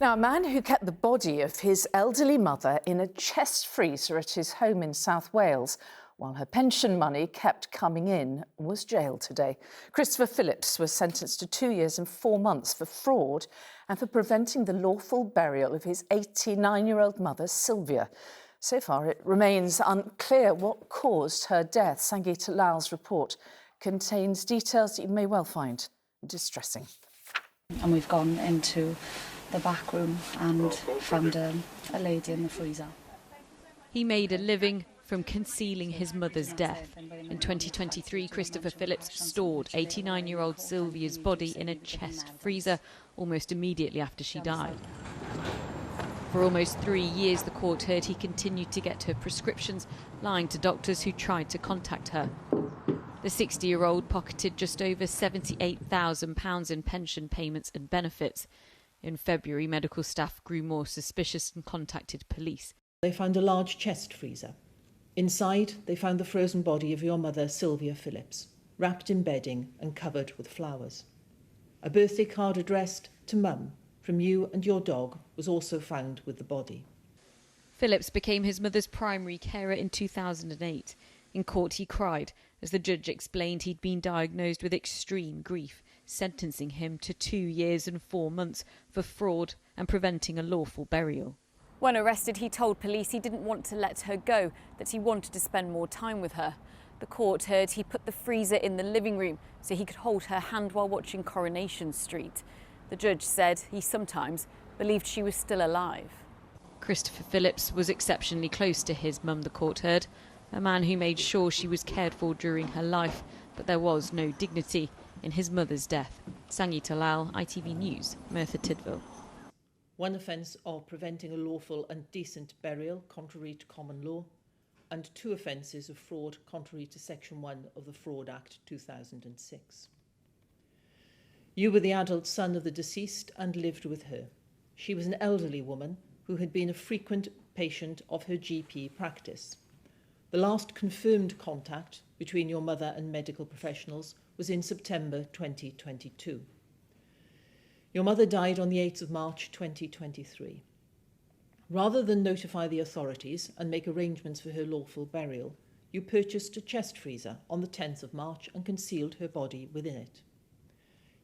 Now, a man who kept the body of his elderly mother in a chest freezer at his home in South Wales while her pension money kept coming in was jailed today. Christopher Phillips was sentenced to 2 years and 4 months for fraud and for preventing the lawful burial of his 89-year-old mother, Sylvia. So far, it remains unclear what caused her death. Sangeeta Lal's report contains details that you may well find distressing. And we've gone into the back room and found a lady in the freezer. He made a living from concealing his mother's death. In 2023, Christopher Phillips stored 89-year-old Sylvia's body in a chest freezer almost immediately after she died. For almost 3 years, the court heard he continued to get her prescriptions, lying to doctors who tried to contact her. The 60-year-old pocketed just over £78,000 in pension payments and benefits. In February, medical staff grew more suspicious and contacted police. They found a large chest freezer. Inside, they found the frozen body of your mother, Sylvia Phillips, wrapped in bedding and covered with flowers. A birthday card addressed to Mum from you and your dog was also found with the body. Phillips became his mother's primary carer in 2008. In court, he cried as the judge explained he'd been diagnosed with extreme grief, sentencing him to 2 years and 4 months for fraud and preventing a lawful burial. When arrested, he told police he didn't want to let her go, that he wanted to spend more time with her. The court heard he put the freezer in the living room so he could hold her hand while watching Coronation Street. The judge said he sometimes believed she was still alive. Christopher Phillips was exceptionally close to his mum, the court heard, a man who made sure she was cared for during her life, but there was no dignity in his mother's death. Sangeeta Lal, ITV News, Merthyr Tydfil. One offence of preventing a lawful and decent burial contrary to common law, and 2 offences of fraud contrary to Section 1 of the Fraud Act 2006. You were the adult son of the deceased and lived with her. She was an elderly woman who had been a frequent patient of her GP practice. The last confirmed contact between your mother and medical professionals was in September 2022. Your mother died on the 8th of March 2023. Rather than notify the authorities and make arrangements for her lawful burial, you purchased a chest freezer on the 10th of March and concealed her body within it.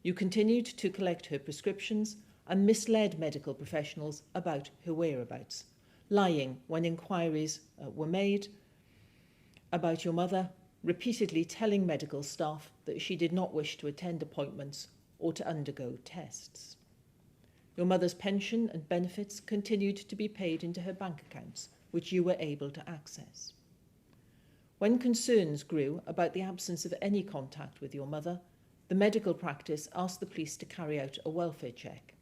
You continued to collect her prescriptions and misled medical professionals about her whereabouts, lying when inquiries were made about your mother, repeatedly telling medical staff that she did not wish to attend appointments or to undergo tests. Your mother's pension and benefits continued to be paid into her bank accounts, which you were able to access. When concerns grew about the absence of any contact with your mother, the medical practice asked the police to carry out a welfare check.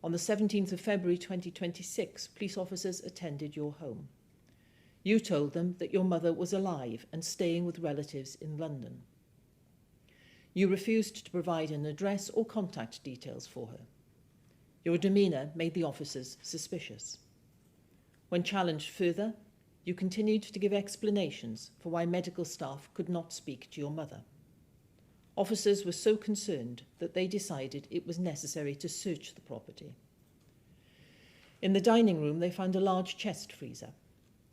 On the 17th of February 2026, police officers attended your home. You told them that your mother was alive and staying with relatives in London. You refused to provide an address or contact details for her. Your demeanour made the officers suspicious. When challenged further, you continued to give explanations for why medical staff could not speak to your mother. Officers were so concerned that they decided it was necessary to search the property. In the dining room, they found a large chest freezer.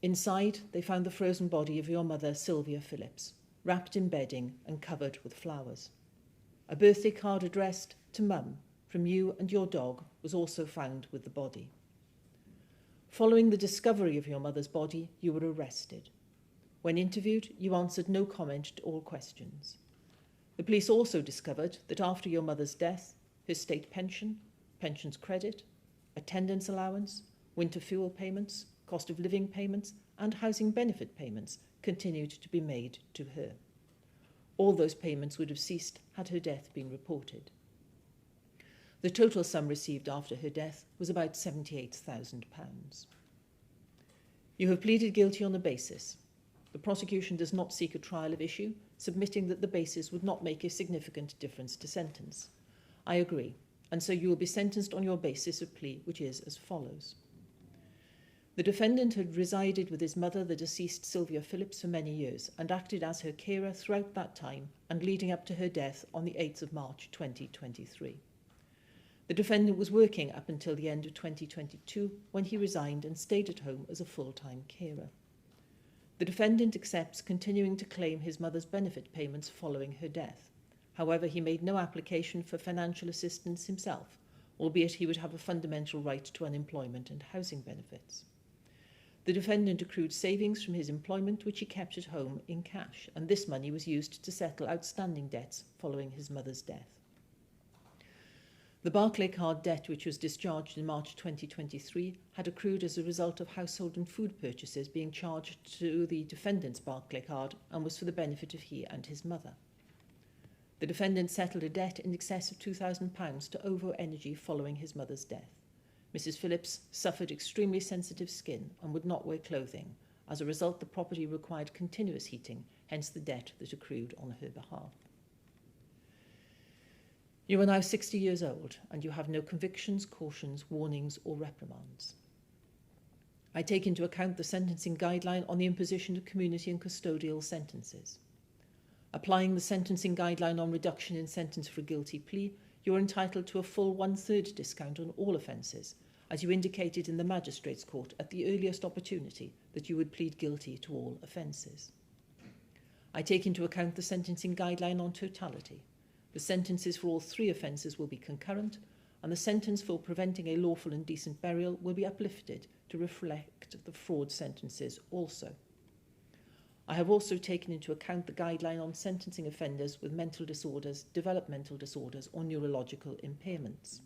Inside, they found the frozen body of your mother, Sylvia Phillips, wrapped in bedding and covered with flowers. A birthday card addressed to Mum from you and your dog was also found with the body. Following the discovery of your mother's body, you were arrested. When interviewed, you answered no comment to all questions. The police also discovered that after your mother's death, her state pension, pensions credit, attendance allowance, winter fuel payments, cost of living payments, and housing benefit payments continued to be made to her. All those payments would have ceased had her death been reported. The total sum received after her death was about £78,000. You have pleaded guilty on the basis. The prosecution does not seek a trial of issue, submitting that the basis would not make a significant difference to sentence. I agree, and so you will be sentenced on your basis of plea, which is as follows. The defendant had resided with his mother, the deceased Sylvia Phillips, for many years and acted as her carer throughout that time and leading up to her death on the 8th of March 2023. The defendant was working up until the end of 2022 when he resigned and stayed at home as a full-time carer. The defendant accepts continuing to claim his mother's benefit payments following her death. However, he made no application for financial assistance himself, albeit he would have a fundamental right to unemployment and housing benefits. The defendant accrued savings from his employment which he kept at home in cash, and this money was used to settle outstanding debts following his mother's death. The Barclaycard debt, which was discharged in March 2023, had accrued as a result of household and food purchases being charged to the defendant's Barclaycard and was for the benefit of he and his mother. The defendant settled a debt in excess of £2,000 to OVO Energy following his mother's death. Mrs Phillips suffered extremely sensitive skin and would not wear clothing. As a result, the property required continuous heating, hence the debt that accrued on her behalf. You are now 60 years old and you have no convictions, cautions, warnings or reprimands. I take into account the sentencing guideline on the imposition of community and custodial sentences. Applying the sentencing guideline on reduction in sentence for a guilty plea, you are entitled to a full 1/3 discount on all offences, as you indicated in the Magistrates' Court at the earliest opportunity that you would plead guilty to all offences. I take into account the sentencing guideline on totality. The sentences for all 3 offences will be concurrent, and the sentence for preventing a lawful and decent burial will be uplifted to reflect the fraud sentences also. I have also taken into account the guideline on sentencing offenders with mental disorders, developmental disorders or neurological impairments.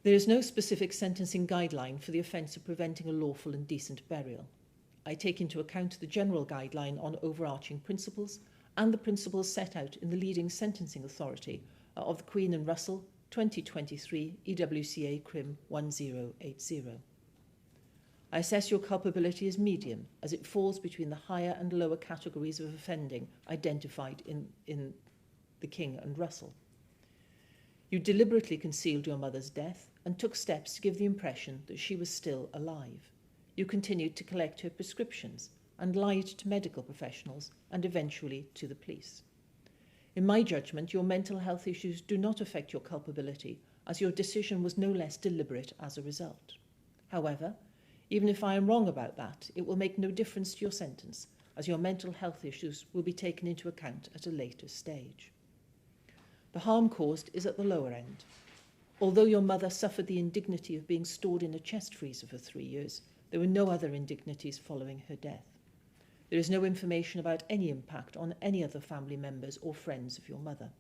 There is no specific sentencing guideline for the offence of preventing a lawful and decent burial. I take into account the general guideline on overarching principles and the principles set out in the leading sentencing authority of the Queen and Russell 2023 EWCA Crim 1080. I assess your culpability as medium, as it falls between the higher and lower categories of offending identified in the King and Russell. You deliberately concealed your mother's death and took steps to give the impression that she was still alive. You continued to collect her prescriptions and lied to medical professionals and eventually to the police. In my judgment, your mental health issues do not affect your culpability, as your decision was no less deliberate as a result. However, even if I am wrong about that, it will make no difference to your sentence, as your mental health issues will be taken into account at a later stage. The harm caused is at the lower end. Although your mother suffered the indignity of being stored in a chest freezer for 3 years, there were no other indignities following her death. There is no information about any impact on any other family members or friends of your mother.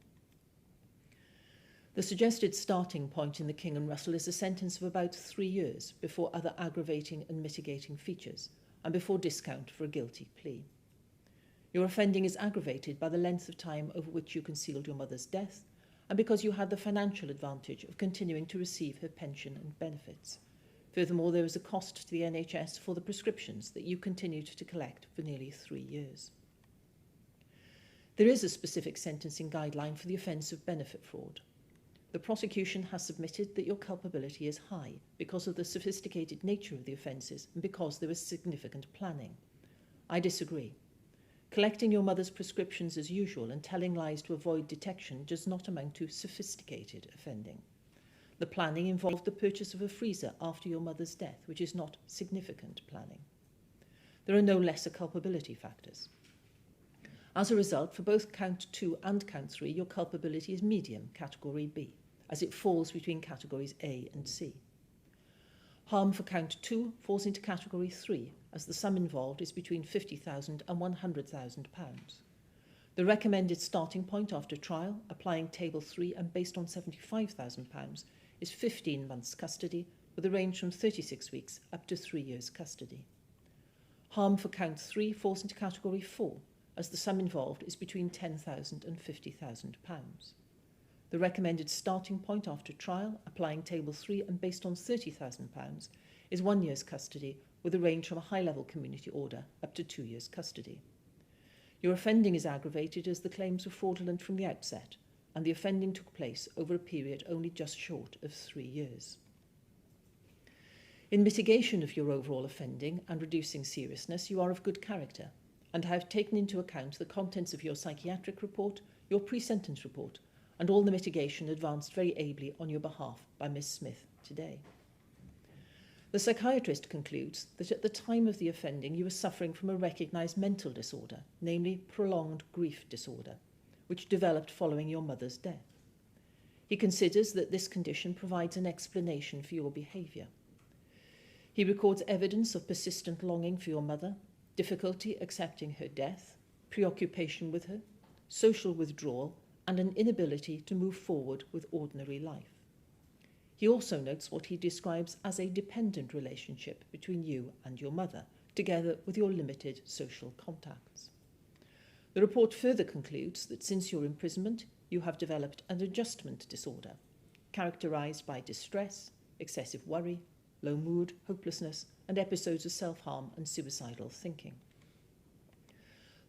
The suggested starting point in the King and Russell is a sentence of about 3 years before other aggravating and mitigating features and before discount for a guilty plea. Your offending is aggravated by the length of time over which you concealed your mother's death and because you had the financial advantage of continuing to receive her pension and benefits. Furthermore, there is a cost to the NHS for the prescriptions that you continued to collect for nearly 3 years. There is a specific sentencing guideline for the offence of benefit fraud. The prosecution has submitted that your culpability is high because of the sophisticated nature of the offences and because there was significant planning. I disagree. Collecting your mother's prescriptions as usual and telling lies to avoid detection does not amount to sophisticated offending. The planning involved the purchase of a freezer after your mother's death, which is not significant planning. There are no lesser culpability factors. As a result, for both Count 2 and Count 3, your culpability is medium, Category B, as it falls between Categories A and C. Harm for Count 2 falls into Category 3, as the sum involved is between £50,000 and £100,000. The recommended starting point after trial, applying Table 3 and based on £75,000, is 15 months custody, with a range from 36 weeks up to 3 years custody. Harm for Count 3 falls into Category 4, as the sum involved is between £10,000 and £50,000. The recommended starting point after trial, applying Table 3 and based on £30,000, is 1 year's custody, with a range from a high-level community order up to 2 years custody. Your offending is aggravated as the claims were fraudulent from the outset, and the offending took place over a period only just short of 3 years. In mitigation of your overall offending and reducing seriousness, you are of good character, and have taken into account the contents of your psychiatric report, your pre-sentence report, and all the mitigation advanced very ably on your behalf by Ms Smith today. The psychiatrist concludes that at the time of the offending you were suffering from a recognised mental disorder, namely prolonged grief disorder, which developed following your mother's death. He considers that this condition provides an explanation for your behaviour. He records evidence of persistent longing for your mother, difficulty accepting her death, preoccupation with her, social withdrawal, and an inability to move forward with ordinary life. He also notes what he describes as a dependent relationship between you and your mother, together with your limited social contacts. The report further concludes that since your imprisonment, you have developed an adjustment disorder, characterised by distress, excessive worry, low mood, hopelessness, and episodes of self-harm and suicidal thinking.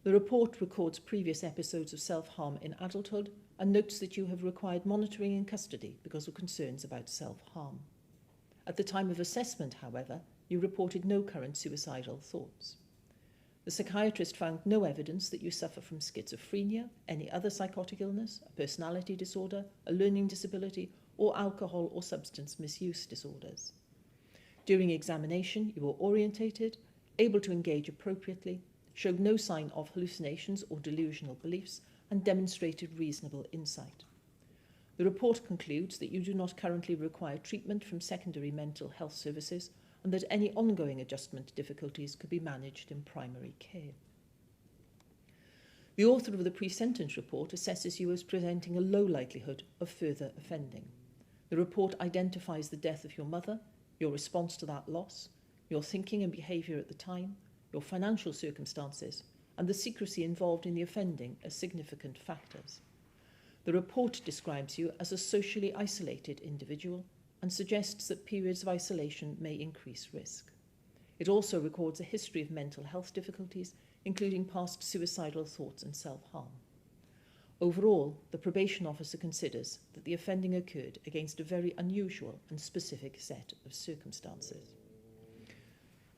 The report records previous episodes of self-harm in adulthood and notes that you have required monitoring in custody because of concerns about self-harm. At the time of assessment, however, you reported no current suicidal thoughts. The psychiatrist found no evidence that you suffer from schizophrenia, any other psychotic illness, a personality disorder, a learning disability, or alcohol or substance misuse disorders. During examination, you were orientated, able to engage appropriately, showed no sign of hallucinations or delusional beliefs, and demonstrated reasonable insight. The report concludes that you do not currently require treatment from secondary mental health services and that any ongoing adjustment difficulties could be managed in primary care. The author of the pre-sentence report assesses you as presenting a low likelihood of further offending. The report identifies the death of your mother, your response to that loss, your thinking and behaviour at the time, your financial circumstances, and the secrecy involved in the offending as significant factors. The report describes you as a socially isolated individual and suggests that periods of isolation may increase risk. It also records a history of mental health difficulties, including past suicidal thoughts and self-harm. Overall, the probation officer considers that the offending occurred against a very unusual and specific set of circumstances.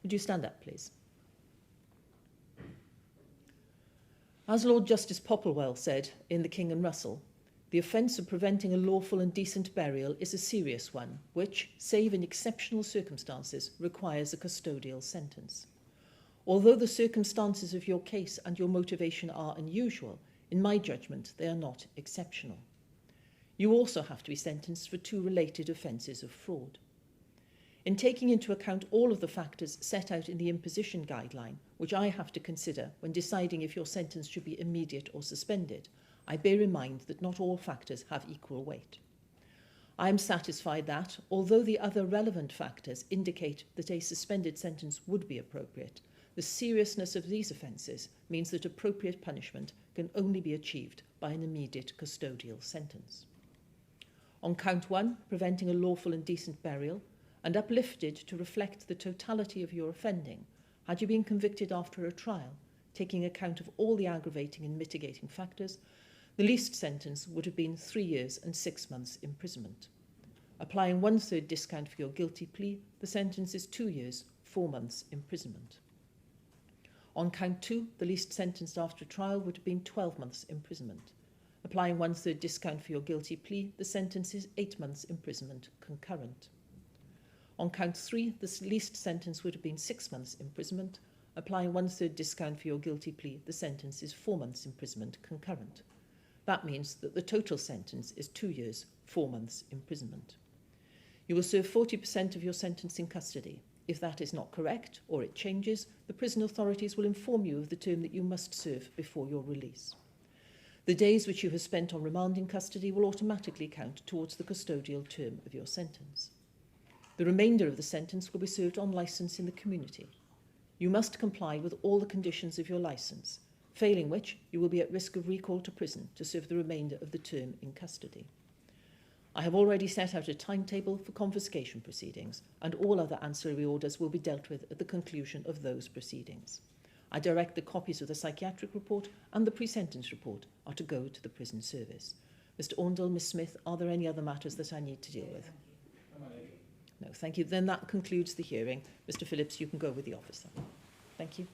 Would you stand up, please? As Lord Justice Popplewell said in The King and Russell, the offence of preventing a lawful and decent burial is a serious one, which, save in exceptional circumstances, requires a custodial sentence. Although the circumstances of your case and your motivation are unusual, in my judgment, they are not exceptional. You also have to be sentenced for 2 related offences of fraud. In taking into account all of the factors set out in the imposition guideline, which I have to consider when deciding if your sentence should be immediate or suspended, I bear in mind that not all factors have equal weight. I am satisfied that, although the other relevant factors indicate that a suspended sentence would be appropriate, the seriousness of these offences means that appropriate punishment can only be achieved by an immediate custodial sentence. On count 1, preventing a lawful and decent burial, and uplifted to reflect the totality of your offending, had you been convicted after a trial, taking account of all the aggravating and mitigating factors, the least sentence would have been 3 years and 6 months imprisonment. Applying 1/3 discount for your guilty plea, the sentence is 2 years, 4 months imprisonment. On count 2, the least sentenced after trial would have been 12 months imprisonment. Applying 1/3 discount for your guilty plea, the sentence is 8 months imprisonment concurrent. On count 3, the least sentence would have been 6 months imprisonment. Applying 1/3 discount for your guilty plea, the sentence is 4 months imprisonment concurrent. That means that the total sentence is 2 years, 4 months imprisonment. You will serve 40% of your sentence in custody. If that is not correct, or it changes, the prison authorities will inform you of the term that you must serve before your release. The days which you have spent on remand in custody will automatically count towards the custodial term of your sentence. The remainder of the sentence will be served on licence in the community. You must comply with all the conditions of your licence, failing which you will be at risk of recall to prison to serve the remainder of the term in custody. I have already set out a timetable for confiscation proceedings, and all other ancillary orders will be dealt with at the conclusion of those proceedings. I direct the copies of the psychiatric report and the pre-sentence report are to go to the prison service. Mr. Orndall, Ms Smith, are there any other matters that I need to deal with? No, thank you. Then that concludes the hearing. Mr. Phillips, you can go with the officer. Thank you.